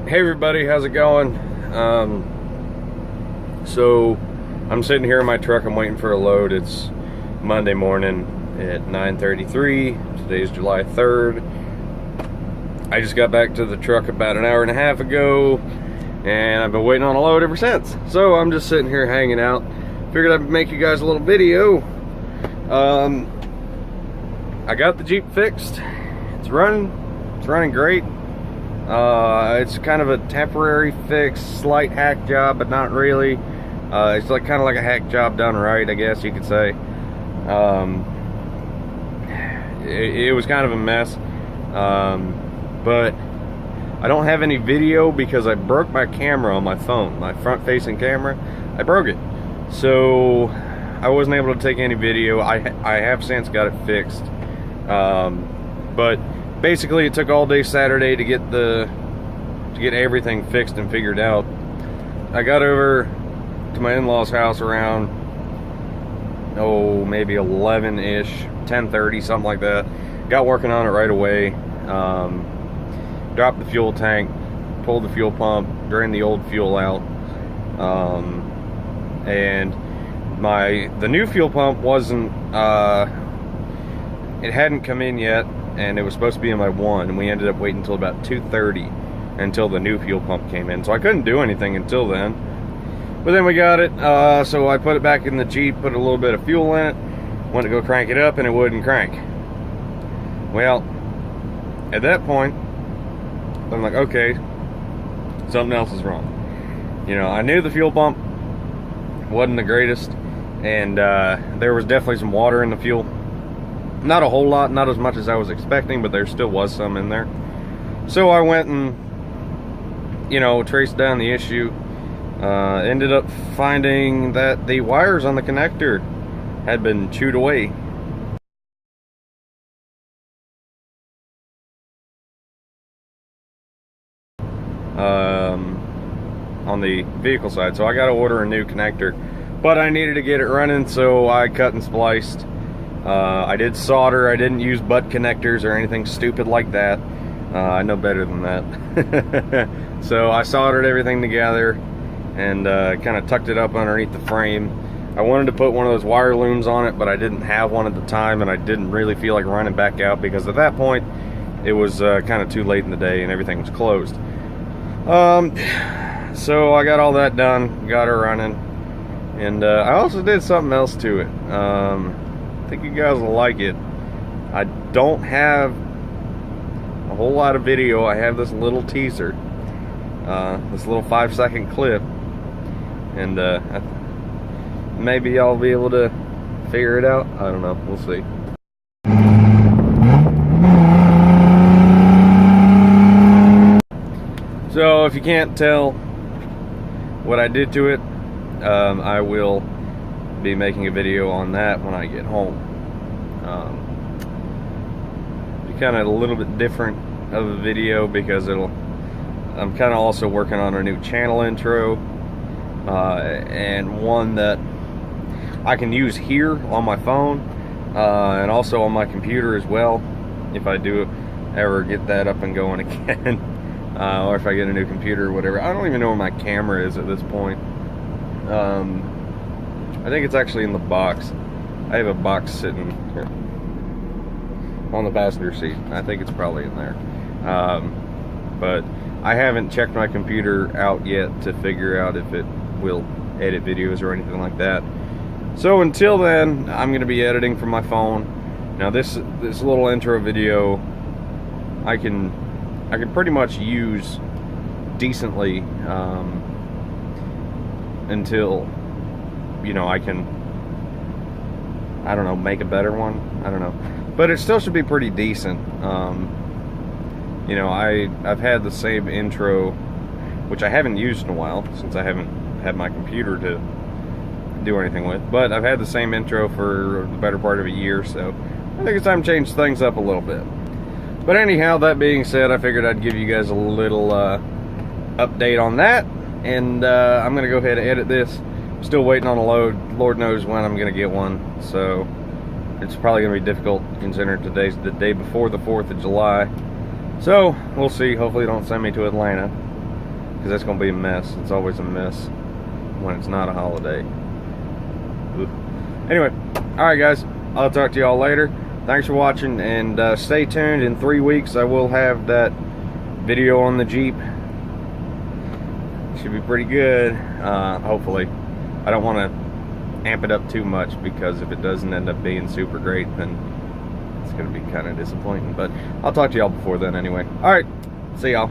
Hey everybody, how's it going? So I'm sitting here in my truck. I'm waiting for a load. It's Monday morning at 9:33. Today's July 3rd. I just got back to the truck about an hour and a half ago, and I've been waiting on a load ever since. So I'm just sitting here hanging out. Figured I'd make you guys a little video. I got the Jeep fixed. It's running great. It's kind of a temporary fix, slight hack job, but not really. It's like kind of like a hack job done right, I guess you could say. It was kind of a mess, but I don't have any video because I broke my camera on my phone, my front-facing camera. I broke it, so I wasn't able to take any video. I have since got it fixed, but basically it took all day Saturday to get everything fixed and figured out. I got over to my in-laws house around maybe 11-ish, 10:30, something like that. Got working on it right away. Dropped the fuel tank, pulled the fuel pump, drained the old fuel out, and the new fuel pump wasn't it hadn't come in yet, and it was supposed to be in my one, and we ended up waiting until about 2:30 until the new fuel pump came in, so I couldn't do anything until then. But then we got it, so I put it back in the Jeep, put a little bit of fuel in it, went to go crank it up, and it wouldn't crank. Well, at that point, I'm like, okay, something else is wrong. You know, I knew the fuel pump wasn't the greatest, and there was definitely some water in the fuel. Not a whole lot, not as much as I was expecting, but there still was some in there. So I went and, you know, traced down the issue. Ended up finding that the wires on the connector had been chewed away. On the vehicle side, so I got to order a new connector, but I needed to get it running, so I cut and spliced. I did solder. I didn't use butt connectors or anything stupid like that. I know better than that. So I soldered everything together and kind of tucked it up underneath the frame. I wanted to put one of those wire looms on it, but I didn't have one at the time, and I didn't really feel like running back out because at that point it was kind of too late in the day and everything was closed. So I got all that done, got her running, and I also did something else to it. I think you guys will like it. I don't have a whole lot of video. I have this little teaser, this little 5-second clip, and maybe I'll be able to figure it out. I don't know, we'll see. So if you can't tell what I did to it, I will be making a video on that when I get home. Be kind of a little bit different of a video because I'm kind of also working on a new channel intro, and one that I can use here on my phone, and also on my computer as well, if I do ever get that up and going again. Or if I get a new computer or whatever. I don't even know where my camera is at this point. I think it's actually in the box. I have a box sitting here on the passenger seat. I think it's probably in there. But I haven't checked my computer out yet to figure out if it will edit videos or anything like that. So until then, I'm going to be editing from my phone. Now this little intro video, I can pretty much use decently until, you know, I can, I don't know, make a better one. I don't know, but it still should be pretty decent. You know, I've had the same intro, which I haven't used in a while since I haven't had my computer to do anything with, but I've had the same intro for the better part of a year, so I think it's time to change things up a little bit. But anyhow, that being said, I figured I'd give you guys a little update on that, and I'm going to go ahead and edit this. I'm still waiting on a load. Lord knows when I'm going to get one, so it's probably going to be difficult considering today's the day before the 4th of July. So, we'll see. Hopefully they don't send me to Atlanta. because that's going to be a mess. It's always a mess when it's not a holiday. Ooh. Anyway, alright guys, I'll talk to y'all later. Thanks for watching, and stay tuned. In 3 weeks I will have that video on the Jeep. Should be pretty good, hopefully. I don't want to amp it up too much, because if it doesn't end up being super great, then it's going to be kind of disappointing. But I'll talk to y'all before then anyway. Alright, see y'all.